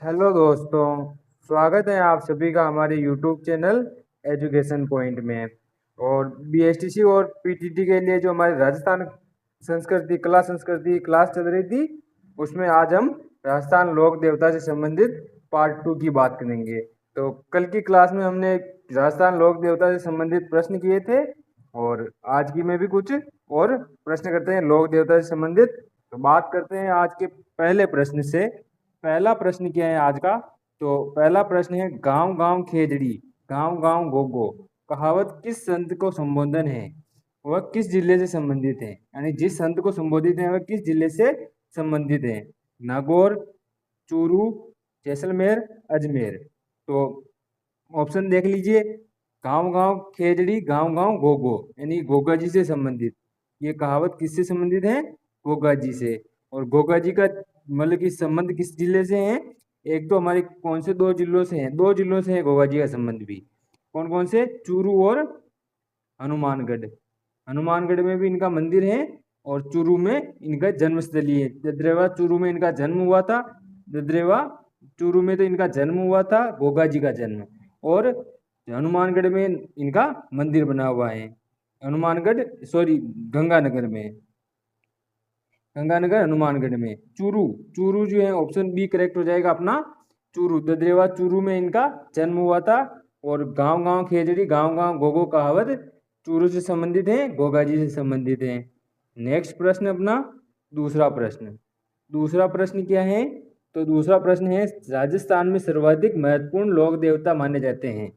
Hello दोस्तों। स्वागत है आप सभी का हमारे यूट्यूब चैनल एजुकेशन पॉइंट में। और बीएसटीसी और पीटीटी के लिए जो हमारी राजस्थान संस्कृति क्लास चल रही थी, उसमें आज हम राजस्थान लोक देवता से संबंधित पार्ट 2 की बात करेंगे। तो कल की क्लास में हमने राजस्थान लोक देवता से संबंधित प्रश्न किए थे, और आज की में भी कुछ और प्रश्न करते हैं लोक देवता से संबंधित। तो बात करते हैं आज के पहले प्रश्न से। पहला प्रश्न क्या है आज का? तो पहला प्रश्न है, गांव गांव खेजड़ी गांव गांव गोगो कहावत किस संत को संबोधन है? वह किस जिले से संबंधित है? यानी जिस संत को संबोधित है वह किस जिले से संबंधित है? नागौर, चूरू, जैसलमेर, अजमेर। तो ऑप्शन देख लीजिए। गांव गांव खेजड़ी गांव गांव गोगो यानी गोगा जी से संबंधित। ये कहावत किससे संबंधित है? गोगा जी से। और गोगा जी का मतलब कि संबंध किस जिले से है? एक तो हमारे कौन से दो जिलों से है? दो जिलों से है गोगा जी का संबंध भी। कौन कौन से? चूरू और हनुमानगढ़। हनुमानगढ़ में भी इनका मंदिर है, और चूरू में इनका जन्मस्थली है। ददरेवा चूरू में इनका जन्म हुआ था। ददरेवा चूरू में तो इनका जन्म हुआ था, गोगा जी का जन्म। और हनुमानगढ़ में इनका मंदिर बना हुआ है। हनुमानगढ़ सॉरी गंगानगर में। गंगानगर हनुमानगढ़ में। चूरू, चूरू जो है ऑप्शन बी करेक्ट हो जाएगा अपना। चूरू, ददरेवा चूरू में इनका जन्म हुआ था। और गांव गांव खेजड़ी गांव गांव गोगो कहावत चूरू से संबंधित है, गोगा जी से संबंधित है। नेक्स्ट प्रश्न अपना दूसरा प्रश्न। दूसरा प्रश्न क्या है? तो दूसरा प्रश्न है, राजस्थान में सर्वाधिक महत्वपूर्ण लोक देवता माने जाते हैं।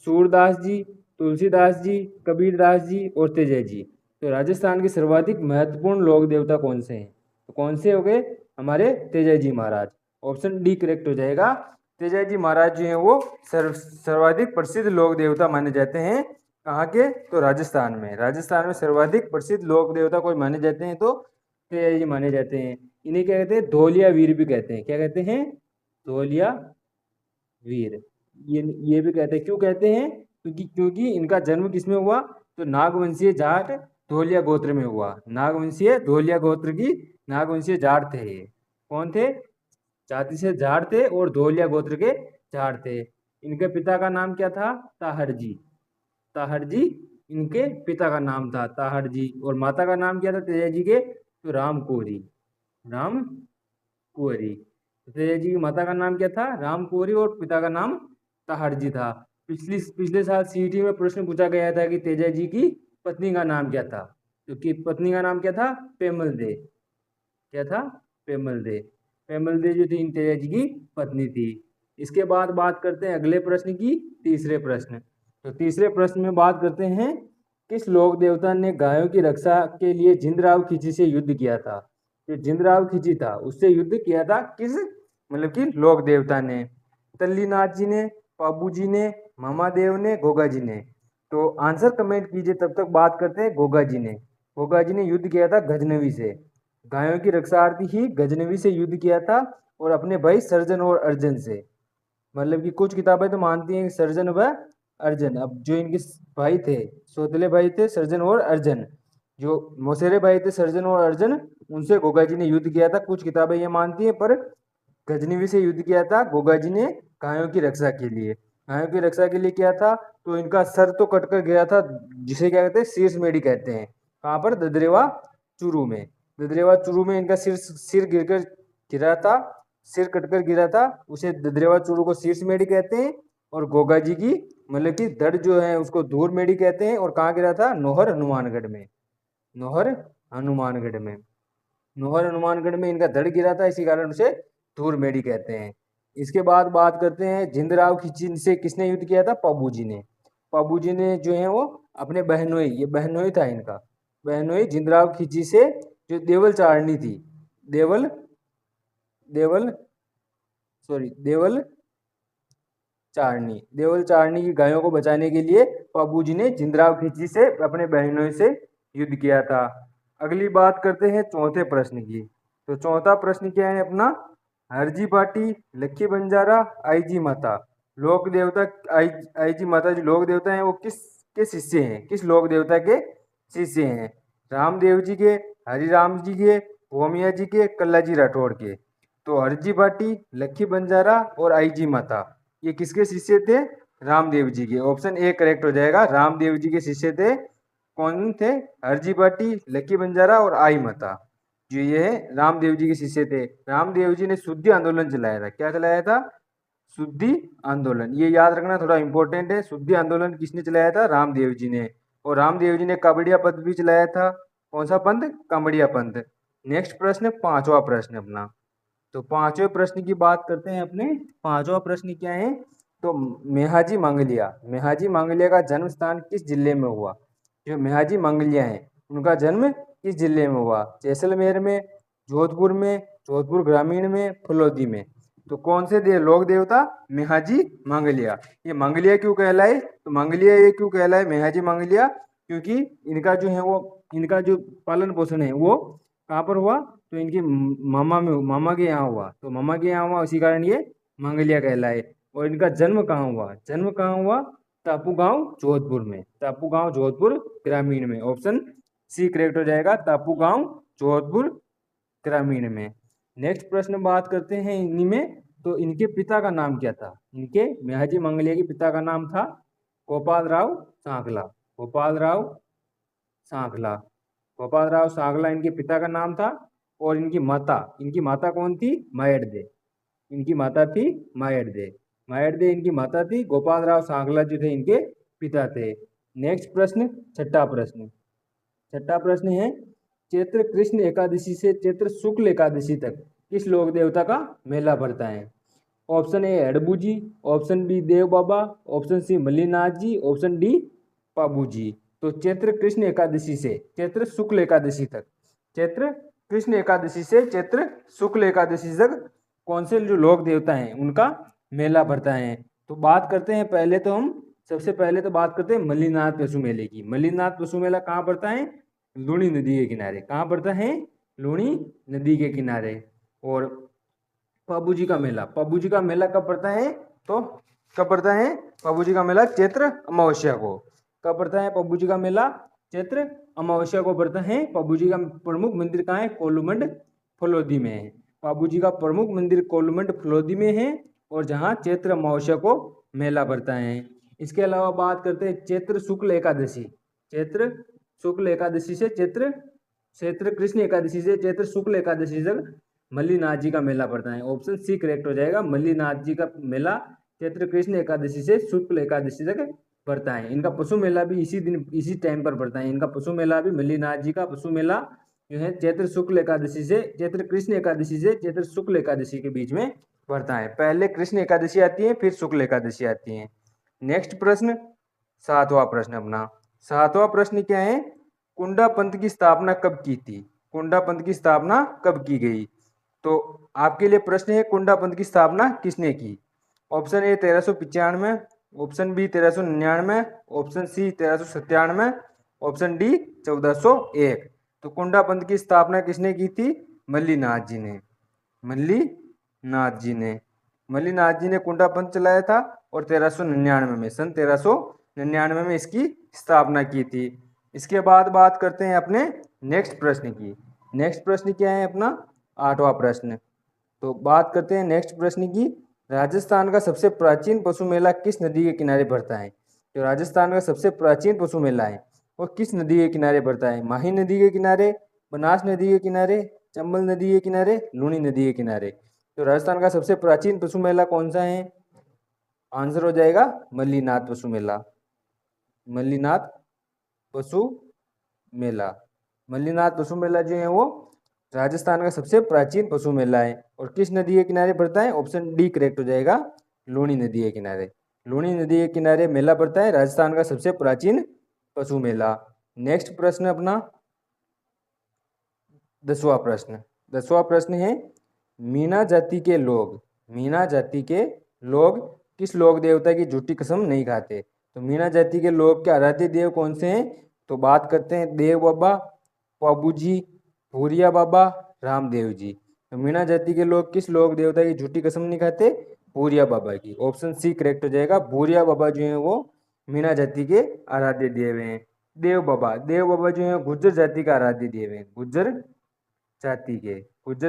सूरदास जी, तुलसीदास जी, कबीरदास जी और तेजय जी। तो राजस्थान के सर्वाधिक महत्वपूर्ण लोक देवता कौन से हैं? तो कौन से हो गए? हमारे तेजय जी महाराज। ऑप्शन डी करेक्ट हो जाएगा। तेजय जी महाराज जो हैं वो सर्वाधिक प्रसिद्ध लोक देवता माने जाते हैं। कहाँ के? तो राजस्थान में। राजस्थान में सर्वाधिक प्रसिद्ध लोक देवता कोई माने जाते हैं तो तेजय जी माने जाते हैं। इन्हें क्या कहते हैं? धोलिया वीर भी कहते हैं। क्या कहते हैं? धोलिया वीर। ये भी कहते हैं। क्यों कहते हैं? क्योंकि इनका जन्म किसमें हुआ? तो नागवंशीय जाट धोलिया गोत्र में हुआ। नागवंशीय धोलिया गोत्र की नागवंशीय जाट थे ये। कौन थे? जाति से जाट थे और धोलिया गोत्र के जाट थे। इनके पिता का नाम क्या था? ताहर जी। ताहर जी इनके पिता का नाम था, ताहर जी। और माता का नाम क्या था तेजा जी के? तो राम कुंवरी। राम कुंवरी। तेजा जी की माता का नाम क्या था? राम कुंवरी। और पिता का नाम ताहर जी था। पिछले साल सीईटी में प्रश्न पूछा गया था कि तेजा जी की पत्नी का नाम क्या था? क्योंकि पत्नी का नाम क्या था? पेमल दे। क्या था? पेमल दे। पेमल दे जो थी इन तेजा जी की पत्नी थी। इसके बाद बात करते हैं अगले प्रश्न की, तीसरे प्रश्न। तो तीसरे प्रश्न में बात करते हैं, किस लोक देवता ने गायों की रक्षा के लिए जिंदराव खिची से युद्ध किया था? जो जिंदराव खिची था उससे युद्ध किया था किस मतलब कि लोक देवता ने? तल्लीनाथ जी ने, पाबू जी ने, मामादेव ने, गोगा जी ने। तो आंसर कमेंट कीजिए, तब तक बात करते हैं गोगा जी ने। गोगा जी ने युद्ध किया था गजनवी से। गायों की रक्षार्थी ही गजनवी से युद्ध किया था, और अपने भाई सर्जन और अर्जन से। मतलब कि कुछ किताबें तो मानती हैं कि सर्जन व अर्जन। अब जो इनके भाई थे, सौतेले भाई थे सर्जन और अर्जन, जो मौसेरे भाई थे सर्जन और अर्जन, उनसे गोगा जी ने युद्ध किया था। कुछ किताबें ये मानती हैं, पर गजनवी से युद्ध किया था गोगा जी ने गायों की रक्षा के लिए। गायों की रक्षा के लिए किया था। तो इनका सर तो कटकर गया था, जिसे क्या कहते हैं? शीर्ष मेढ़ी कहते हैं। कहाँ पर? ददरेवा चूरू में। ददरेवा चूरू में इनका सिर सिर गिरकर गिरा था। सिर कटकर गिरा था, उसे ददरेवा चूरू को शीर्ष मेढ़ी कहते हैं। और गोगा जी की मतलब कि धड़ जो है उसको धूर मेढ़ी कहते हैं। और कहाँ गिरा था? नोहर हनुमानगढ़ में। नोहर हनुमानगढ़ में। नोहर हनुमानगढ़ में इनका धड़ गिरा था, इसी कारण उसे धूर मेढ़ी कहते हैं। इसके बाद बात करते हैं, जिंदराव खिची से किसने युद्ध किया था? पाबू जी ने। पाबू जी ने जो है वो अपने बहनोई, ये बहनोई था इनका, बहनोई जिंदराव खिची से, जो देवल चारणी थी, देवल देवल सॉरी देवल चारणी, देवल चारणी की गायों को बचाने के लिए पाबू जी ने जिंदराव खिची से अपने बहनोई से युद्ध किया था। अगली बात करते हैं चौथे प्रश्न की। तो चौथा प्रश्न क्या है अपना? हरजी पाटी, लक्खी बंजारा, आईजी माता। लोक देवता आईजी माता जो लोक देवता हैं वो किस के शिष्य हैं? किस लोक देवता के शिष्य हैं? रामदेव जी के, हरिराम जी के, भोमिया जी के, कल्ला जी राठौड़ के। तो हरजी भाटी, लक्खी बंजारा और आईजी माता ये किसके शिष्य थे? रामदेव जी के। ऑप्शन ए करेक्ट हो जाएगा, रामदेव जी के शिष्य थे। कौन थे? हरजी भाटी, लक्खी बंजारा और आई माता, जो ये है रामदेव जी के शिष्य थे। रामदेव जी ने शुद्धि आंदोलन चलाया था। क्या चलाया था? शुद्धि आंदोलन। ये याद रखना थोड़ा इंपॉर्टेंट है। शुद्धि आंदोलन किसने चलाया था? रामदेव जी ने। और रामदेव जी ने कांवड़िया पंथ भी चलाया था। कौन सा पंथ? कांवड़िया पंथ। नेक्स्ट प्रश्न, पांचवा प्रश्न अपना। तो पांचवें प्रश्न की बात करते हैं अपने। पांचवा प्रश्न क्या है? तो मेहाजी मांगलिया, मेहाजी मांगलिया का जन्म स्थान किस जिले में हुआ? जो मेहाजी मांगलिया है उनका जन्म किस जिले में हुआ? जैसलमेर में, जोधपुर में, जोधपुर ग्रामीण में, फलोदी में। तो कौन से लोक देवता? मेहाजी मांगलिया। ये मांगलिया क्यों कहलाए? तो मांगलिया ये क्यों कहलाए मेहाजी मांगलिया? क्योंकि इनका जो है वो, इनका जो पालन पोषण है वो कहाँ पर हुआ? तो इनके मामा के यहाँ हुआ। तो मामा के यहाँ हुआ, उसी कारण ये मांगलिया कहलाए। और इनका जन्म कहाँ हुआ? जन्म कहाँ हुआ? टापू गांव जोधपुर में। टापू गांव जोधपुर ग्रामीण में। ऑप्शन सी करेक्ट हो जाएगा, टापू गांव जोधपुर ग्रामीण में। नेक्स्ट प्रश्न बात करते हैं इन्हीं में। तो इनके पिता का नाम क्या था? इनके मेहाजी मांगलिया के पिता का नाम था गोपाल राव सांकला। गोपाल राव सांकला, गोपाल राव सांकला इनके पिता का नाम था। और इनकी माता कौन थी? मायरदे। इनकी माता थी मायरदे। मायरदे इनकी माता थी। गोपाल राव सांकला जो थे इनके पिता थे। नेक्स्ट प्रश्न, छठा प्रश्न। छठा प्रश्न है, चैत्र कृष्ण एकादशी से चैत्र शुक्ल एकादशी तक किस लोक देवता का मेला भरता है? Option A Harbu ji, option B Dev Baba, option C Mallinath ji, option D Pabu ji. तो चैत्र कृष्ण एकादशी से चैत्र शुक्ल एकादशी तक, चैत्र कृष्ण एकादशी से चैत्र शुक्ल एकादशी तक कौन से जो लोक देवता हैं उनका मेला भरता है? तो बात करते हैं पहले तो हम, सबसे पहले तो बात करते हैं मल्लीनाथ पशु मेले की। मल्लीनाथ पशु मेला कहाँ पड़ता है? लूणी नदी के किनारे। कहाँ पड़ता है? लूणी नदी के किनारे। और पाबू जी का मेला, पाबू जी का मेला कब पड़ता है? तो कब पड़ता है पाबू जी का मेला? चैत्र अमावस्या को। कब पड़ता है पाबू जी का मेला? चैत्र अमावस्या को पड़ता है। पाबू जी का प्रमुख मंदिर कहाँ है? कोलूमंड फलोदी में है। पाबू जी का प्रमुख मंदिर कोलूमंड फलोदी में है, और जहाँ चैत्र अमावस्या को मेला पड़ता है। इसके अलावा बात करते हैं चैत्र शुक्ल एकादशी। चैत्र शुक्ल एकादशी से चैत्र कृष्ण एकादशी से चैत्र शुक्ल एकादशी तक मल्लीनाथ जी का मेला पड़ता है। ऑप्शन सी करेक्ट हो जाएगा, मल्लीनाथ जी का मेला चैत्र कृष्ण एकादशी से शुक्ल एकादशी तक पड़ता है। इनका पशु मेला भी इसी दिन इसी टाइम पर पड़ता है। इनका पशु मेला भी, मल्लीनाथ जी का पशु मेला जो है चैत्र शुक्ल एकादशी से चैत्र कृष्ण एकादशी से चैत्र शुक्ल एकादशी के बीच में पड़ता है। पहले कृष्ण एकादशी आती है, फिर शुक्ल एकादशी आती है। नेक्स्ट प्रश्न, सातवां प्रश्न अपना। सातवां प्रश्न क्या है? कुंडा पंथ की स्थापना कब की थी? कुंडा पंथ की स्थापना कब की गई? तो आपके लिए प्रश्न है, कुंडा पंथ की स्थापना किसने की? Option A 1395, option B 1399, option C 1397, option D 1401। तो कुंडा पंथ की स्थापना किसने की थी? मल्लीनाथ जी ने। मल्लीनाथ जी ने, मल्लीनाथ जी ने कुंडा पंथ चलाया था, और 1399 में, सन 1399 में इसकी स्थापना की थी। इसके बाद बात करते हैं अपने नेक्स्ट प्रश्न की। नेक्स्ट प्रश्न क्या है अपना? आठवां प्रश्न। तो बात करते हैं नेक्स्ट प्रश्न की। राजस्थान का सबसे प्राचीन पशु मेला किस नदी के किनारे पड़ता है? जो राजस्थान का सबसे प्राचीन पशु मेला है वो किस नदी के किनारे पड़ता है? माही नदी के किनारे, बनास नदी के किनारे, चंबल नदी के किनारे, लूणी नदी के किनारे। तो राजस्थान का सबसे प्राचीन पशु मेला कौन सा है? आंसर हो जाएगा मल्लीनाथ पशु मेला। मल्लीनाथ पशु मेला। मल्लीनाथ पशु मेला जो है वो राजस्थान का सबसे प्राचीन पशु मेला है। और किस नदी के किनारे पड़ता है? ऑप्शन डी करेक्ट हो जाएगा, लूणी नदी के किनारे। लूणी नदी के किनारे मेला पड़ता है, राजस्थान का सबसे प्राचीन पशु मेला। नेक्स्ट प्रश्न अपना 10वां प्रश्न। 10वां प्रश्न है, मीणा जाति के लोग, मीणा जाति के लोग किस लोक देवता की झूठी कसम नहीं खाते? तो मीणा जाति के लोग के आराध्य देव कौन से हैं? तो बात करते हैं देव बाबा, पाबू जी, भूरिया बाबा, रामदेव जी। तो मीणा जाति के लोग किस लोक देवता की झूठी कसम नहीं खाते? भूरिया बाबा की। ऑप्शन सी करेक्ट हो जाएगा, भूरिया बाबा जो है वो मीणा जाति के आराध्य देव हैं। देव बाबा जो है गुर्जर जाति का आराध्य देव है। गुर्जर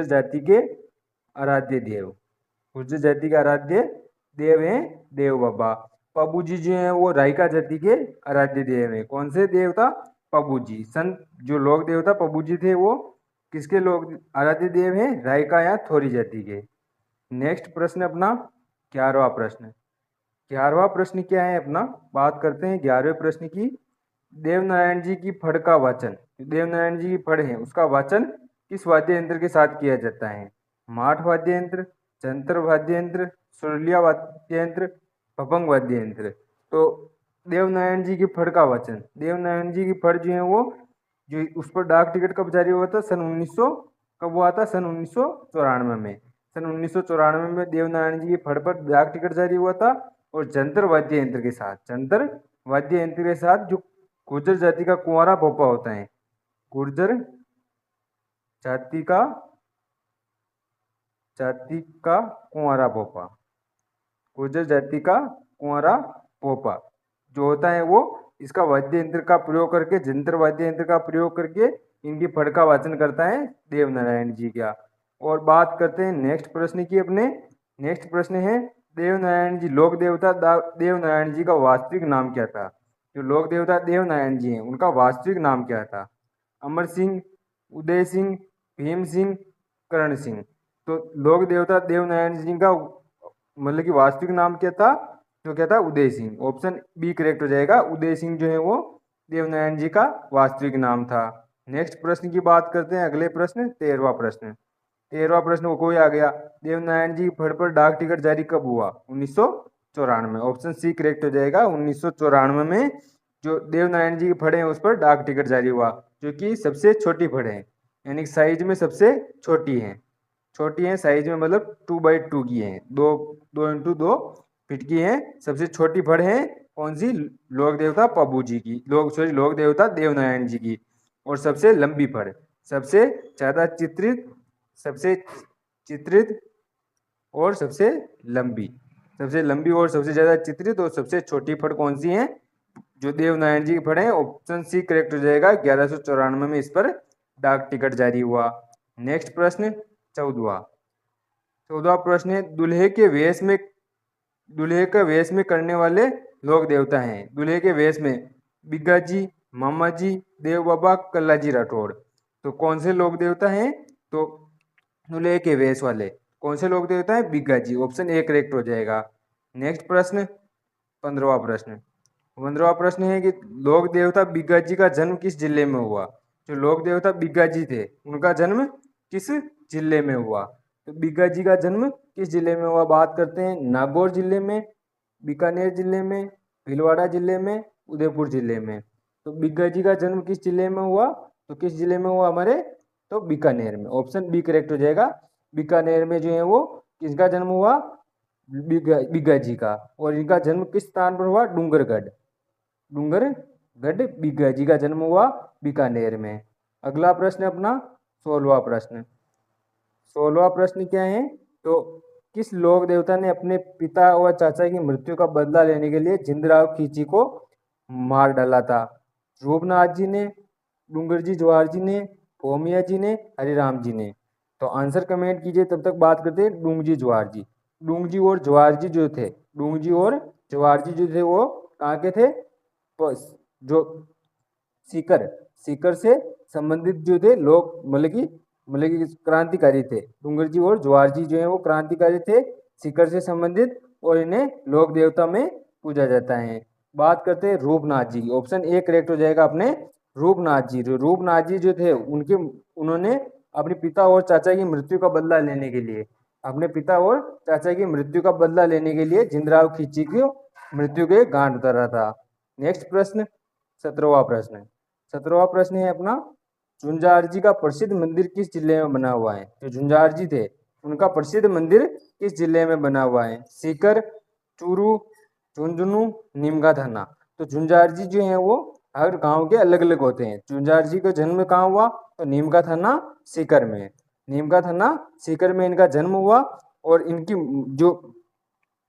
जाति के आराध्य देव, गुर्जर जाति के आराध्य देव हैं देव बाबा। पबू जी जो हैं वो रायका जाति के आराध्य देव हैं। कौन से देवता? पबू जी। संत जो लोक देवता पबू जी थे वो किसके लोक आराध्य देव हैं? रायका या थोरी जाति के। नेक्स्ट प्रश्न अपना 11वां प्रश्न। 11वां प्रश्न क्या है अपना? बात करते हैं 11वें प्रश्न की। देवनारायण जी की फड़ का वाचन, देवनारायण जी की फड़ है उसका वाचन किस वाद्य यंत्र के साथ किया जाता है? माठ वाद्य यंत्र, जंतर वाद्य यंत्र, सुरलिया वाद्य यंत्र, भपंग वाद्य यंत्र। तो देवनारायण जी की फड़ का वाचन, देवनारायण जी की फड़ जो है वो जो उस पर डाक टिकट कब जारी हुआ था? सन 1900 कब हुआ था? सन 1994 में। सन 1994 में देवनारायण जी की फड़ पर डाक टिकट जारी हुआ था। और जंतर वाद्य यंत्र के साथ, जंतर वाद्य यंत्र के साथ जो गुर्जर जाति का कुंवारा भोपा होता है, गुर्जर जाति का कुंवारा भोपा, गुर्जर जाति का कुंवारा भोपा जो होता है वो इसका वाद्य यंत्र का प्रयोग करके, जंतर वाद्य यंत्र का प्रयोग करके इनकी फड़ का वाचन करता है देवनारायण जी का। और बात करते हैं नेक्स्ट प्रश्न की अपने। नेक्स्ट प्रश्न है देवनारायण जी, लोक देवता देवनारायण जी का वास्तविक नाम क्या था? जो लोक देवता देवनारायण जी हैं उनका वास्तविक नाम क्या था? अमर सिंह, उदय सिंह, भीम सिंह, करण सिंह। तो लोक देवता देवनारायण जी का मतलब कि वास्तविक नाम क्या था? तो क्या था? Uday Singh. Option B correct हो जाएगा। उदय सिंह जो है वो देवनारायण जी का वास्तविक नाम था। नेक्स्ट प्रश्न की बात करते हैं। अगले प्रश्न 13वां प्रश्न। 13वां प्रश्न कोई आ गया, देवनारायण जी फड़ पर डाक टिकट जारी कब हुआ? 1994। ऑप्शन सी करेक्ट हो जाएगा। 1994 में जो देवनारायण जी की फड़ है उस पर डाक टिकट जारी हुआ, जो कि सबसे छोटी फड़ है, यानी साइज में सबसे छोटी है। छोटी है साइज में, मतलब 2x2 की है, 2x2 फीट की है। सबसे छोटी फड़ है कौन सी? लोक देवता पबू जी की, लोक देवता देवनारायण जी की। और सबसे लंबी फड़, सबसे ज्यादा चित्रित, सबसे चित्रित और सबसे लंबी, सबसे लंबी और सबसे ज्यादा चित्रित और सबसे छोटी फड़ कौन सी है? जो देवनारायण जी की फड़ है। ऑप्शन सी करेक्ट हो जाएगा। 1194 में इस पर डाक टिकट जारी हुआ। नेक्स्ट प्रश्न 14वां प्रश्न है दूल्हे का वेश में करने वाले लोक देवता हैं। दूल्हे के वेश में बिग्गा जी, मामा जी, देव बाबा, कल्ला जी राठौड़। तो कौन से लोक देवता हैं? तो दूल्हे के वेश वाले कौन से लोक देवता हैं? बिग्गा जी। ऑप्शन ए करेक्ट हो जाएगा। नेक्स्ट प्रश्न 15वां प्रश्न। 15वां प्रश्न है कि लोक देवता बिग्गा जी का जन्म किस जिले में हुआ? जो लोक देवता बिग्गा जी थे उनका जन्म किस जिले में हुआ? तो बिग्गा जी का जन्म किस जिले में हुआ? बात करते हैं नागौर जिले में, बीकानेर जिले में, भीलवाड़ा जिले में, उदयपुर जिले में। तो बिग्गा जी का जन्म किस जिले में हुआ? तो किस जिले में हुआ हमारे? तो बीकानेर में। ऑप्शन बी करेक्ट हो जाएगा। बीकानेर में जो है वो किसका जन्म हुआ? बिग्गा जी का। और इनका जन्म किस स्थान पर हुआ? डूंगरगढ़ बिग्गा जी का जन्म हुआ बीकानेर में। अगला प्रश्न अपना 16वां प्रश्न। 16वां प्रश्न क्या है? तो किस लोक देवता ने अपने पिता और चाचा की मृत्यु का बदला लेने के लिए जिंदराव खींची को मार डाला था? रूपनाथ जी ने, डूंगर जी जवाहर जी ने, भोमिया जी ने, हरिराम जी ने। तो आंसर कमेंट कीजिए। तब तक बात करते हैं डूंग जी जवाहर जी। डूंग जी और जवाहर जी जो थे, डूंग जी और जवाहर जी जो थे वो कहाँ के थे? जो सीकर से संबंधित जो थे लोग, मतलब कि क्रांतिकारी थे। डूंगर जी और जवाहर जी जो है वो क्रांतिकारी थे, सीकर से संबंधित, और इन्हें लोक देवता में पूजा जाता है। बात करते हैं रूपनाथ जी। ऑप्शन ए करेक्ट हो जाएगा अपने रूपनाथ जी। रूपनाथ जी जो थे उन्होंने अपने पिता और चाचा की मृत्यु का बदला लेने के लिए, अपने पिता और चाचा की मृत्यु का बदला लेने के लिए जिंदराव खींची की मृत्यु के गांठ उतारा था। नेक्स्ट प्रश्न 17वां प्रश्न। 17वां प्रश्न है अपना झुंझार जी का प्रसिद्ध मंदिर किस जिले में बना हुआ है? जो झुंझार जी थे उनका प्रसिद्ध मंदिर किस जिले में बना हुआ है? सीकर, चूरू, झुंझुनू, नीमका थाना। तो झुंझार जी जो है वो हर गांव के अलग अलग होते हैं। झुंझार जी का जन्म कहाँ हुआ? तो नीमका थाना सीकर में, नीमका थाना सीकर में इनका जन्म हुआ। और इनकी जो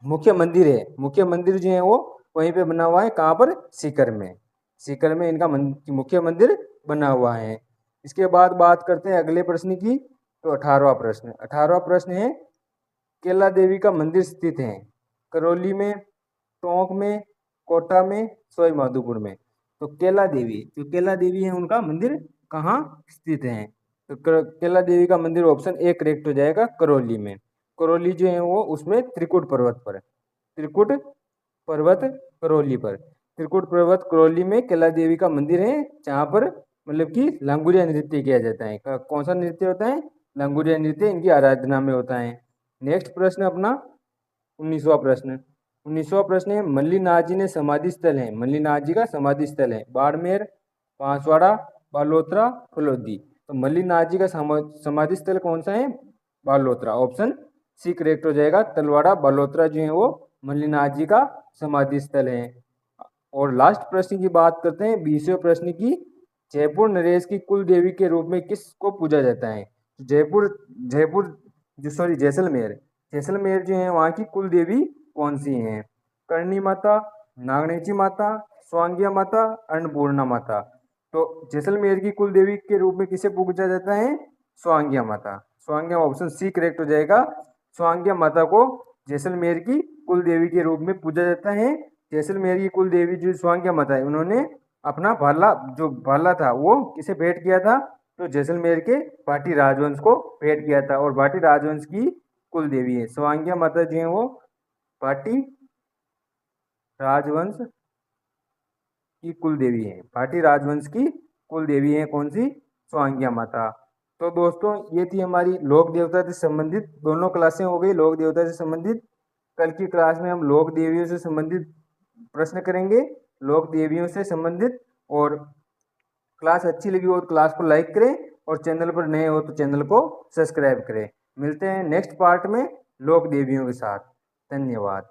मुख्य मंदिर है, मुख्य मंदिर जो है वो वहीं पे बना हुआ है। कहाँ पर? सीकर में। सीकर में इनका मुख्य मंदिर बना हुआ है। इसके बाद बात करते हैं अगले प्रश्न की। तो 18वां प्रश्न है, केला देवी का मंदिर स्थित है करौली में, टोंक में, कोटा में, सवाई माधोपुर में। तो केला देवी, जो केला देवी है उनका मंदिर कहाँ स्थित है? तो केला देवी का मंदिर ऑप्शन ए करेक्ट हो जाएगा, करौली में। करौली जो है वो उसमें त्रिकुट पर्वत पर, त्रिकुट पर्वत करौली पर, त्रिकुट पर्वत करौली में केला देवी का मंदिर है, जहाँ पर मतलब कि लांगुरिया नृत्य किया जाता है। कौन सा नृत्य होता है? लांगुरिया नृत्य इनकी आराधना में होता है। नेक्स्ट प्रश्न अपना 19वां प्रश्न। 19वां प्रश्न है, मल्लीनाथ जी ने समाधि स्थल है, मल्लीनाथ जी का समाधि स्थल है बाड़मेर, बांसवाड़ा, बालोतरा, फलोदी। तो मल्लीनाथ जी का समाधि स्थल कौन सा है? बालोतरा। ऑप्शन सी करेक्ट हो जाएगा, तलवाड़ा बालोतरा जो है वो मल्लीनाथ जी का समाधि स्थल है। और लास्ट प्रश्न की बात करते हैं, 20वें प्रश्न की। जयपुर नरेश की कुल देवी के रूप में किसको पूजा जाता है? जयपुर जयपुर जो सॉरी जैसलमेर, जैसलमेर जो है वहाँ की कुल देवी कौन सी हैं? करणी माता, नागणेची माता, स्वांगिया माता, अन्नपूर्णा माता। तो जैसलमेर की कुल देवी के रूप में किसे पूजा जाता है? स्वांगिया माता। स्वांगिया, ऑप्शन सी करेक्ट हो जाएगा। स्वांगिया माता को जैसलमेर की कुल देवी के रूप में पूजा जाता है। जैसलमेर की कुल देवी जो स्वांगिया माता है, उन्होंने अपना भाला, जो भाला था वो किसे भेंट किया था? तो जैसलमेर के भाटी राजवंश को भेंट किया था, और भाटी राजवंश की कुल देवी है स्वांगिया माता जी हैं वो भाटी राजवंश की कुल देवी है, भाटी राजवंश की कुल देवी है कौन सी? स्वांगिया माता। तो दोस्तों ये थी हमारी लोक देवता से संबंधित दोनों क्लासें हो गई, लोक देवता से संबंधित। कल की क्लास में हम लोक देवियों से संबंधित प्रश्न करेंगे, लोक देवियों से संबंधित। और क्लास अच्छी लगी हो तो क्लास को लाइक करें, और चैनल पर नए हो तो चैनल को सब्सक्राइब करें। मिलते हैं नेक्स्ट पार्ट में लोक देवियों के साथ। धन्यवाद।